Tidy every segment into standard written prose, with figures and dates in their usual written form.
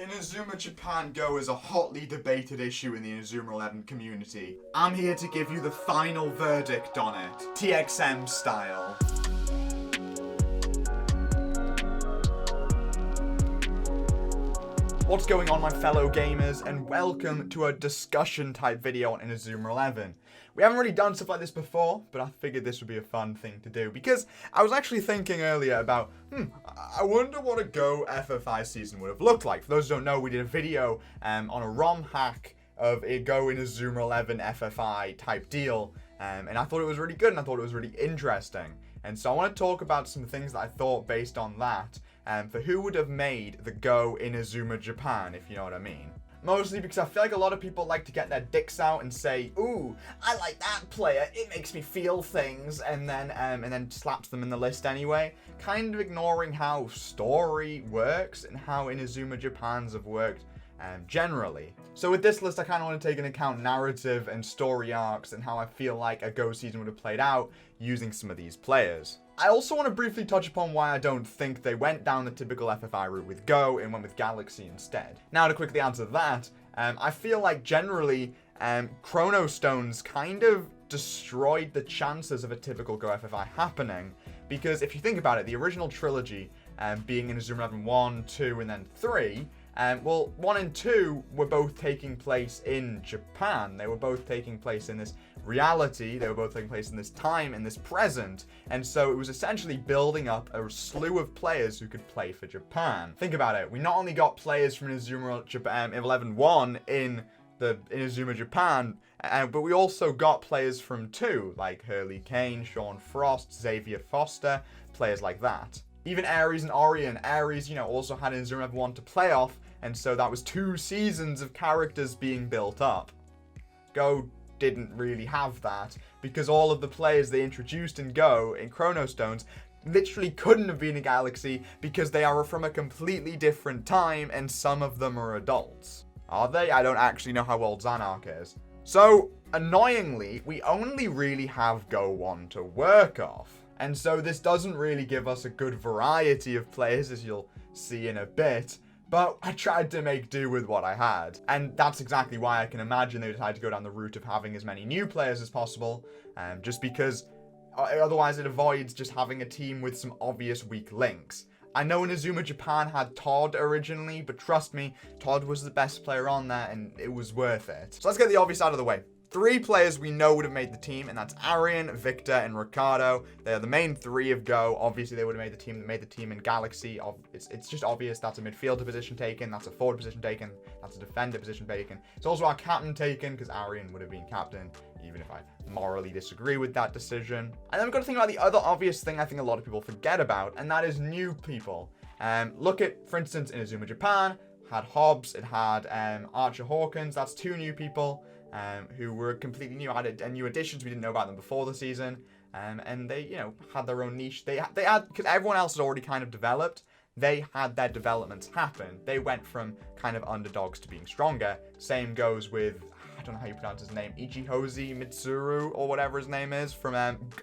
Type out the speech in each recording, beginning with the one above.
Inazuma Japan Go is a hotly debated issue in the Inazuma 11 community. I'm here to give you the final verdict on it, TXM style. What's going on, my fellow gamers, and welcome to a discussion type video on Inazuma 11. We haven't really done stuff like this before, but I figured this would be a fun thing to do because I was actually thinking earlier about, I wonder what a Go FFI season would have looked like. For those who don't know, we did a video on a ROM hack of a Go Inazuma 11 FFI type deal, and I thought it was really good and I thought it was really interesting. And so I want to talk about some things that I thought based on that, for who would have made the Go Inazuma Japan, if you know what I mean. Mostly because I feel like a lot of people like to get their dicks out and say, ooh, I like that player, it makes me feel things, and then slaps them in the list anyway, kind of ignoring how story works and how Inazuma Japans have worked generally. So with this list, I kind of want to take into account narrative and story arcs and how I feel like a Go season would have played out using some of these players. I also want to briefly touch upon why I don't think they went down the typical FFI route with Go and went with Galaxy instead. Now, to quickly answer that, I feel like generally Chrono Stones kind of destroyed the chances of a typical Go FFI happening, because if you think about it, the original trilogy being Inazuma 11 1, 2, and then 3, well, 1 and 2 were both taking place in Japan. They were both taking place in this reality. They were both taking place in this time, in this present. And so it was essentially building up a slew of players who could play for Japan. Think about it. We not only got players from Inazuma Japan 11 1 in the Inazuma Japan, but we also got players from 2, like Hurley Kane, Sean Frost, Xavier Foster, players like that. Even Ares and Orion. Ares, also had Inazuma 11 1 to play off, and so that was 2 seasons of characters being built up. Go didn't really have that, because all of the players they introduced in Go, in Chrono Stones, literally couldn't have been in Galaxy because they are from a completely different time, and some of them are adults. Are they? I don't actually know how old Zanark is. So, annoyingly, we only really have Go 1 to work off. And so this doesn't really give us a good variety of players, as you'll see in a bit, but I tried to make do with what I had. And that's exactly why I can imagine they decided to go down the route of having as many new players as possible, just because otherwise it avoids just having a team with some obvious weak links. I know Inazuma Japan had Todd originally, but trust me, Todd was the best player on there and it was worth it. So let's get the obvious out of the way. 3 players we know would have made the team, and that's Arian, Victor, and Ricardo. They are the main 3 of Go. Obviously, they would have made the team in Galaxy. It's just obvious that's a midfielder position taken, that's a forward position taken, that's a defender position taken. It's also our captain taken, because Arian would have been captain, even if I morally disagree with that decision. And then we've got to think about the other obvious thing I think a lot of people forget about, and that is new people. Look at, for instance, Inazuma Japan, had Hobbs, it had Archer Hawkins. That's 2 new people. Who were completely new, added new additions. We didn't know about them before the season, and they, had their own niche. They had, because everyone else had already kind of developed. They had their developments happen. They went from kind of underdogs to being stronger. Same goes with, I don't know how you pronounce his name, Ichihozi Mitsuru or whatever his name is from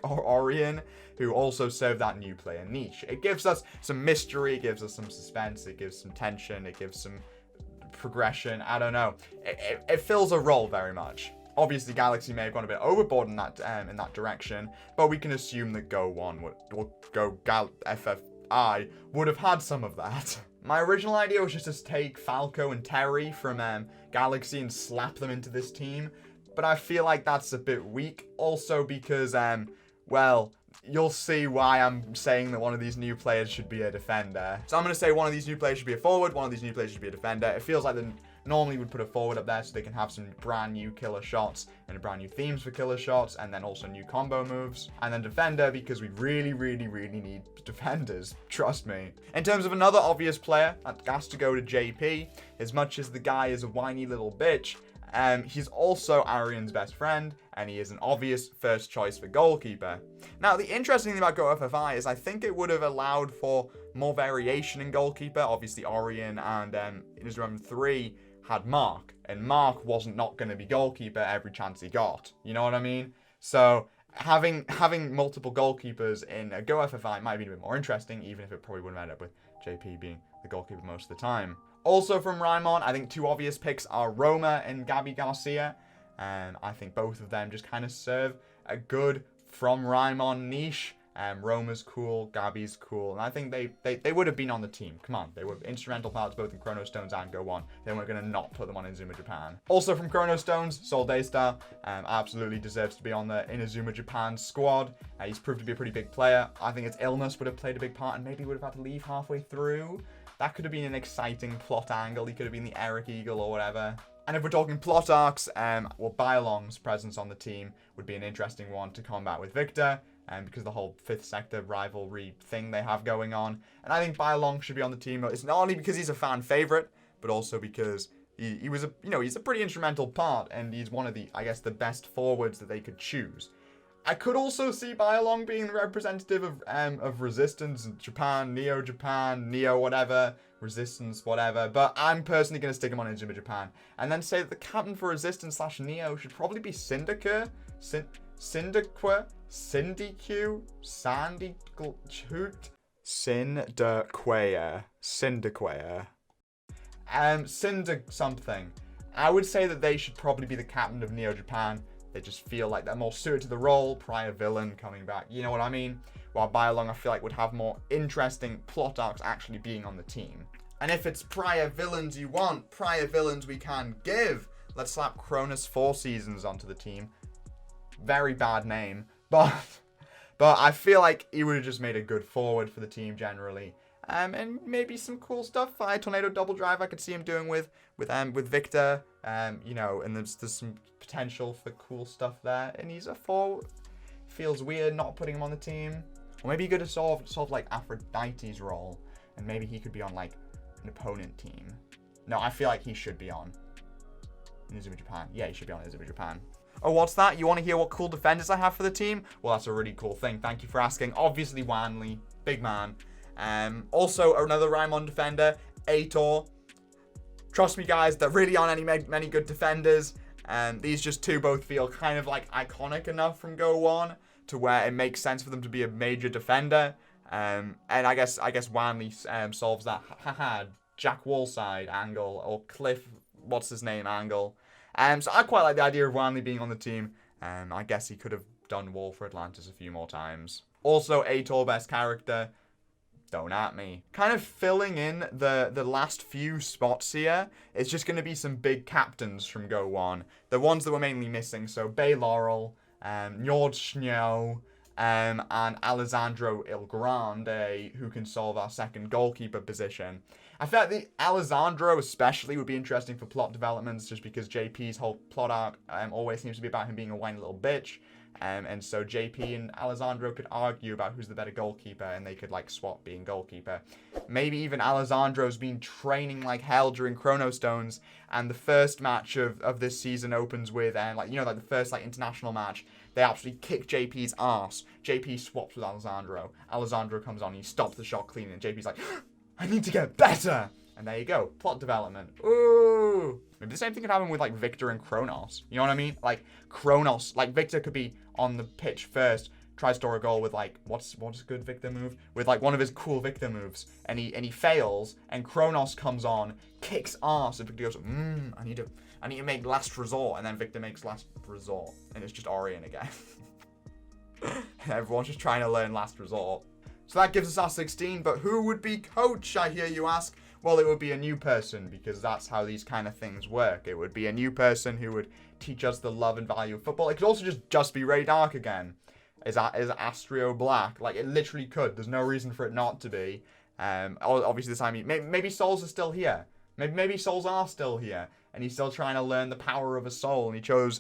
Orion, who also served that new player niche. It gives us some mystery, it gives us some suspense, it gives some tension, it gives some progression. I don't know. It fills a role very much. Obviously, Galaxy may have gone a bit overboard in that direction, but we can assume that Go 1 FFI would have had some of that. My original idea was just to take Falco and Terry from Galaxy and slap them into this team, but I feel like that's a bit weak. Also because, well, you'll see why I'm saying that one of these new players should be a defender. So I'm going to say one of these new players should be a forward, one of these new players should be a defender. It feels like they normally would put a forward up there so they can have some brand new killer shots and brand new themes for killer shots, and then also new combo moves. And then defender, because we really, really, really need defenders. Trust me. In terms of another obvious player, that has to go to JP. As much as the guy is a whiny little bitch, he's also Arian's best friend, and he is an obvious first choice for goalkeeper. Now, the interesting thing about Go FFI is I think it would have allowed for more variation in goalkeeper. Obviously, Orion and Inazuma 3 had Mark, and Mark wasn't not going to be goalkeeper every chance he got. You know what I mean? So having multiple goalkeepers in a Go FFI might be a bit more interesting, even if it probably wouldn't end up with JP being the goalkeeper most of the time. Also from Raimon, I think 2 obvious picks are Roma and Gabby Garcia. I think both of them just kind of serve a good from Raimon niche. Roma's cool, Gabby's cool, and I think they would have been on the team. Come on, they were instrumental parts both in Chrono Stones and Go 1. They weren't going to not put them on Inazuma Japan. Also from Chrono Stones, Sol Daystar absolutely deserves to be on the Inazuma Japan squad. He's proved to be a pretty big player. I think his illness would have played a big part and maybe would have had to leave halfway through. That could have been an exciting plot angle. He could have been the Eric Eagle or whatever. And if we're talking plot arcs, well, Bylong's presence on the team would be an interesting one to combat with Victor. Because the whole 5th sector rivalry thing they have going on. And I think Bylong should be on the team. It's not only because he's a fan favorite, but also because he was he's a pretty instrumental part, and he's one of the, I guess, the best forwards that they could choose. I could also see Bylong being the representative of Resistance, Japan, Neo whatever, Resistance, whatever. But I'm personally going to stick him on Inazuma Japan. And then say that the captain for Resistance / Neo should probably be Syndicate. Syndique, Syndique, something. I would say that they should probably be the captain of Neo Japan. They just feel like they're more suited to the role. Prior villain coming back, you know what I mean? While Bylong, I feel like would have more interesting plot arcs actually being on the team. And if it's prior villains you want, prior villains we can give. Let's slap Cronus 4 Seasons onto the team. Very bad name, but I feel like he would have just made a good forward for the team generally. And maybe some cool stuff. Fire Tornado Double Drive I could see him doing with Victor. And there's some potential for cool stuff there. And he's a 4. Feels weird not putting him on the team. Or maybe he could have solved like Aphrodite's role, and maybe he could be on like an opponent team. No, I feel like he should be on Inazuma Japan. Yeah, he should be on Inazuma Japan. Oh, what's that? You want to hear what cool defenders I have for the team? Well, that's a really cool thing. Thank you for asking. Obviously, Wanley. Big man. Also, another Raimon defender, Aitor. Trust me, guys, there really aren't many good defenders. These just 2 both feel kind of like iconic enough from Go 1 to where it makes sense for them to be a major defender. And I guess Wanley solves that Jack Wallside angle, or Cliff, what's his name, angle. So I quite like the idea of Wanley being on the team. I guess he could have done Wall for Atlantis a few more times. Also, Aitor, best character. Don't at me. Kind of filling in the last few spots here. It's just going to be some big captains from Go 1. The ones that were mainly missing. So Bay Laurel, Njord Schneo, and Alessandro Il Grande, who can solve our second goalkeeper position. I feel like the Alessandro especially would be interesting for plot developments, just because JP's whole plot arc always seems to be about him being a whiny little bitch. And so JP and Alessandro could argue about who's the better goalkeeper, and they could like swap being goalkeeper. Maybe even Alessandro's been training like hell during Chrono Stones, and the first match of this season opens with the first like international match. They absolutely kick JP's ass. JP swaps with Alessandro. Alessandro comes on, he stops the shot clean, and JP's like, I need to get better. And there you go, plot development. Ooh. Maybe the same thing could happen with like Victor and Kronos. You know what I mean? Like Kronos, like Victor could be on the pitch first, tries to score a goal with like what's a good Victor move? With like one of his cool Victor moves, and he fails, and Kronos comes on, kicks ass, and Victor goes, I need to make last resort, and then Victor makes last resort, and it's just Orion again. Everyone's just trying to learn last resort. So that gives us our 16, but who would be coach, I hear you ask? Well, it would be a new person, because that's how these kind of things work. It would be a new person who would teach us the love and value of football. It could also just be Ray Dark again. Is Astrio Black? Like, it literally could. There's no reason for it not to be. Obviously, this time, maybe souls are still here. Maybe souls are still here, and he's still trying to learn the power of a soul. And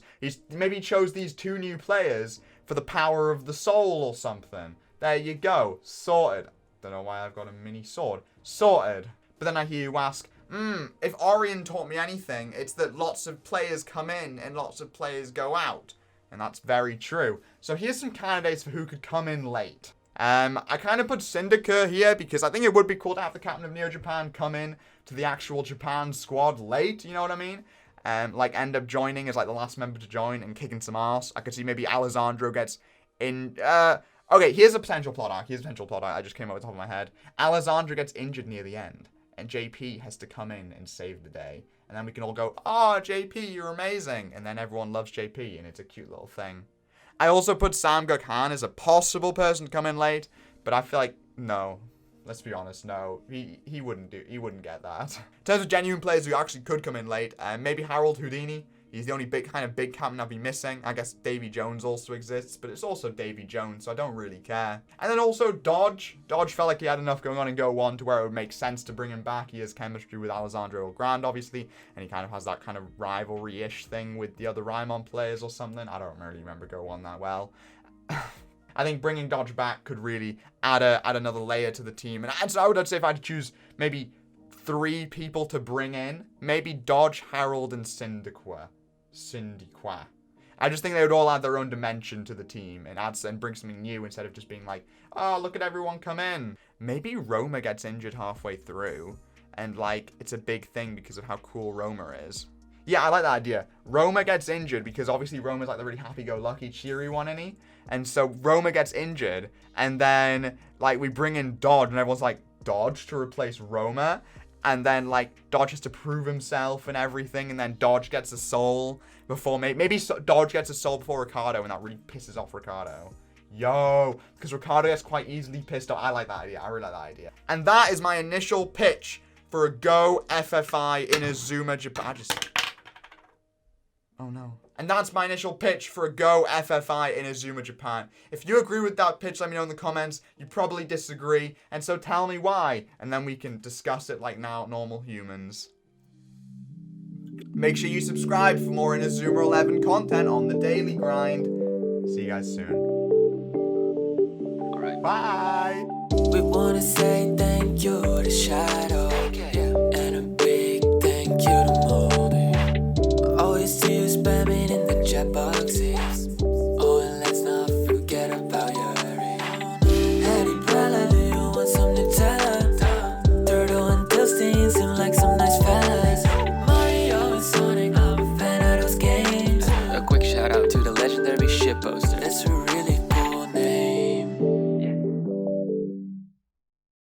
maybe he chose these 2 new players for the power of the soul or something. There you go. Sorted. Don't know why I've got a mini sword. Sorted. But then I hear you ask, if Orion taught me anything, it's that lots of players come in and lots of players go out. And that's very true. So here's some candidates for who could come in late. I kind of put Syndicate here because I think it would be cool to have the captain of Neo Japan come in to the actual Japan squad late, you know what I mean? Like end up joining as like the last member to join and kicking some ass. I could see maybe Alessandro gets in... Okay, here's a potential plot arc. I just came up with the top of my head. Alessandro gets injured near the end. and JP has to come in and save the day. And then we can all go, "Oh, JP, you're amazing." And then everyone loves JP, and it's a cute little thing. I also put Samguk-han as a possible person to come in late, but I feel like, no. Let's be honest, no. He wouldn't get that. In terms of genuine players who actually could come in late, maybe Harold Houdini. He's the only big captain I'll be missing. I guess Davy Jones also exists, but it's also Davy Jones, so I don't really care. And then also Dodge. Dodge felt like he had enough going on in Go 1 to where it would make sense to bring him back. He has chemistry with Alessandro Grande, obviously, and he kind of has that kind of rivalry-ish thing with the other Raimon players or something. I don't really remember Go 1 that well. I think bringing Dodge back could really add another layer to the team. And so I'd say if I had to choose maybe 3 people to bring in, maybe Dodge, Harold, and Syndiqua. I just think they would all add their own dimension to the team and bring something new instead of just being like, "Oh, look at everyone come in." Maybe Roma gets injured halfway through, and like it's a big thing because of how cool Roma is. Yeah, I like that idea. Roma gets injured because obviously Roma's like the really happy-go-lucky, cheery one, isn't he? And so Roma gets injured, and then like we bring in Dodge, and everyone's like, Dodge to replace Roma? And then, like, Dodge has to prove himself and everything, and then Dodge gets a soul before... Maybe Dodge gets a soul before Ricardo, and that really pisses off Ricardo. Yo! Because Ricardo gets quite easily pissed off. I like that idea. I really like that idea. And that is my initial pitch for a Go FFI Inazuma Japan. Oh, no. And that's my initial pitch for a Go FFI Inazuma Japan. If you agree with that pitch, let me know in the comments. You probably disagree, and so tell me why, and then we can discuss it like normal humans. Make sure you subscribe for more Inazuma 11 content on the daily grind. See you guys soon. Alright. Bye! We wanna say thank you to Shadow.